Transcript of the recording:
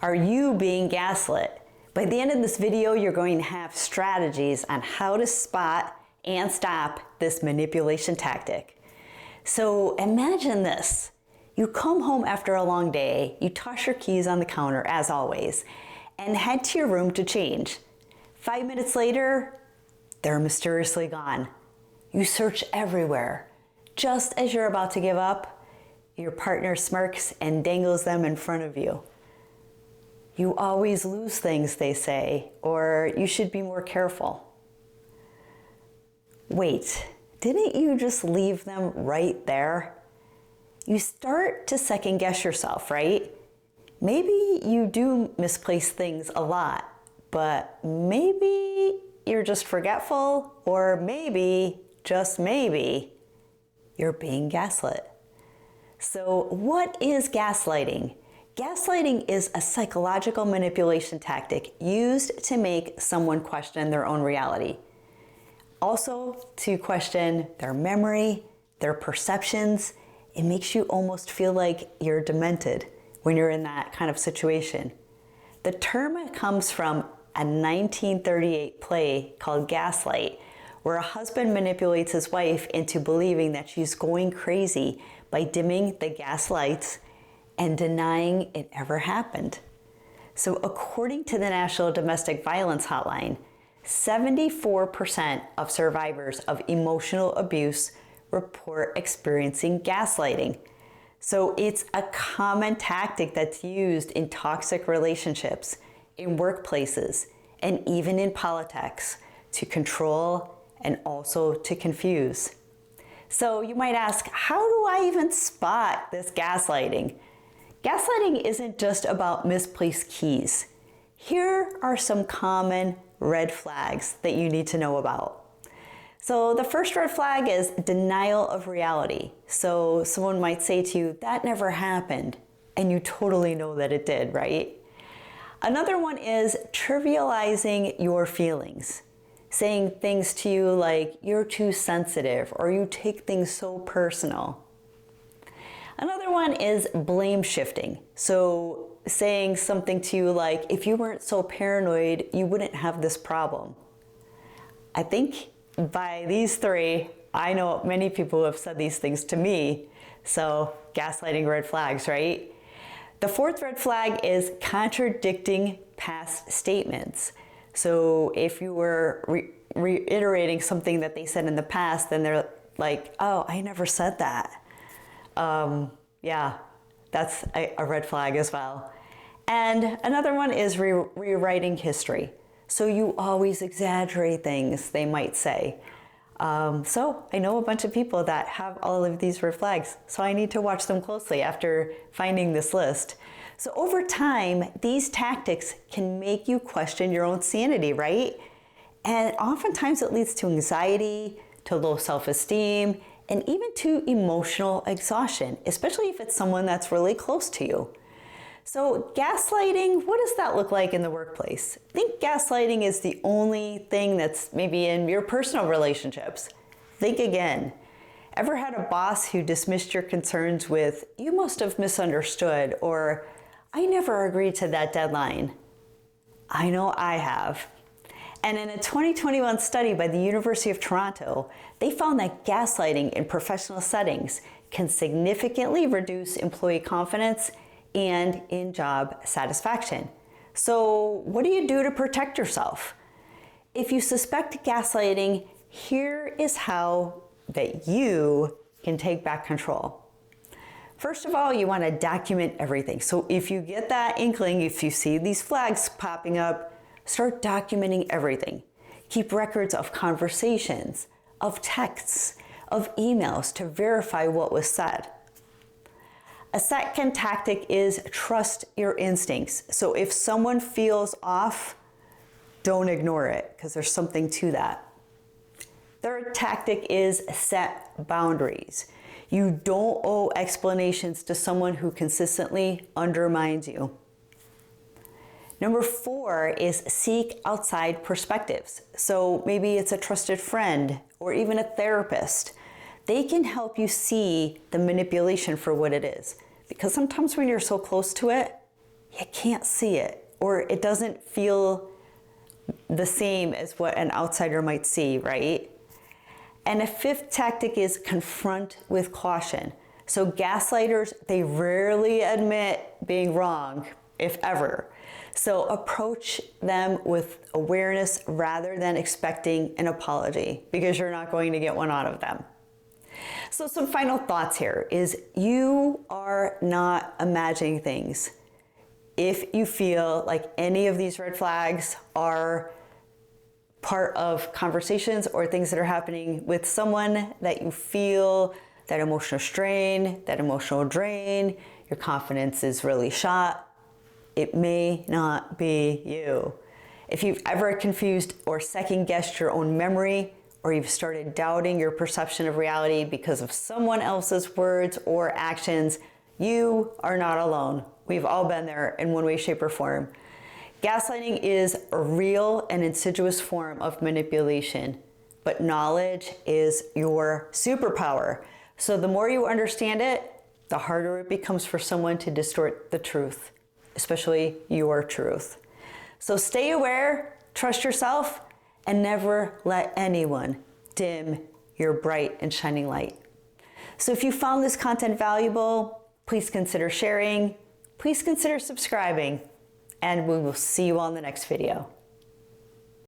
Are you being gaslit? By the end of this video, you're going to have strategies on how to spot and stop this manipulation tactic. So imagine this. You come home after a long day, you toss your keys on the counter as always, and head to your room to change. 5 minutes later, they're mysteriously gone. You search everywhere. Just as you're about to give up, your partner smirks and dangles them in front of you. You always lose things, they say, or you should be more careful. Wait, didn't you just leave them right there? You start to second guess yourself, right? Maybe you do misplace things a lot, but maybe you're just forgetful, or maybe, just maybe, you're being gaslit. So what is gaslighting? Gaslighting is a psychological manipulation tactic used to make someone question their own reality. Also to question their memory, their perceptions. It makes you almost feel like you're demented when you're in that kind of situation. The term comes from a 1938 play called Gaslight, where a husband manipulates his wife into believing that she's going crazy by dimming the gas lights and denying it ever happened. So according to the National Domestic Violence Hotline, 74% of survivors of emotional abuse report experiencing gaslighting. So it's a common tactic that's used in toxic relationships, in workplaces, and even in politics to control and also to confuse. So you might ask, how do I even spot this gaslighting? Gaslighting isn't just about misplaced keys. Here are some common red flags that you need to know about. So the first red flag is denial of reality. So someone might say to you, that never happened, and you totally know that it did, right? Another one is trivializing your feelings. Saying things to you like, you're too sensitive, or you take things so personal. Another one is blame shifting. So saying something to you like, if you weren't so paranoid, you wouldn't have this problem. I think by these three, I know many people have said these things to me. So gaslighting red flags, right? The fourth red flag is contradicting past statements. So if you were reiterating something that they said in the past, then they're like, oh, I never said that. Yeah, that's a red flag as well. And another one is rewriting history. So you always exaggerate things, they might say. So I know a bunch of people that have all of these red flags, so I need to watch them closely after finding this list. So over time, these tactics can make you question your own sanity, right? And oftentimes it leads to anxiety, to low self-esteem, and even to emotional exhaustion, especially if it's someone that's really close to you. So gaslighting, what does that look like in the workplace? I think gaslighting is the only thing that's maybe in your personal relationships. Think again. Ever had a boss who dismissed your concerns with, you must have misunderstood, or I never agreed to that deadline? I know I have. And in a 2021 study by the University of Toronto, they found that gaslighting in professional settings can significantly reduce employee confidence and in job satisfaction. So what do you do to protect yourself? If you suspect gaslighting, here is how that you can take back control. First of all, you want to document everything. So if you get that inkling, if you see these flags popping up, start documenting everything. Keep records of conversations, of texts, of emails to verify what was said. A second tactic is trust your instincts. So if someone feels off, don't ignore it, because there's something to that. Third tactic is set boundaries. You don't owe explanations to someone who consistently undermines you. Number 4 is seek outside perspectives. So maybe it's a trusted friend or even a therapist. They can help you see the manipulation for what it is. Because sometimes when you're so close to it, you can't see it, or it doesn't feel the same as what an outsider might see, right? And a fifth tactic is confront with caution. So gaslighters, they rarely admit being wrong, if ever. So approach them with awareness rather than expecting an apology, because you're not going to get one out of them. So some final thoughts here is you are not imagining things. If you feel like any of these red flags are part of conversations or things that are happening with someone that you feel that emotional strain, that emotional drain, your confidence is really shot, it may not be you. If you've ever confused or second guessed your own memory, or you've started doubting your perception of reality because of someone else's words or actions, you are not alone. We've all been there in one way, shape, or form. Gaslighting is a real and insidious form of manipulation, but knowledge is your superpower. So the more you understand it, the harder it becomes for someone to distort the truth, especially your truth. So stay aware, trust yourself, and never let anyone dim your bright and shining light. So if you found this content valuable, please consider sharing, please consider subscribing, and we will see you on the next video.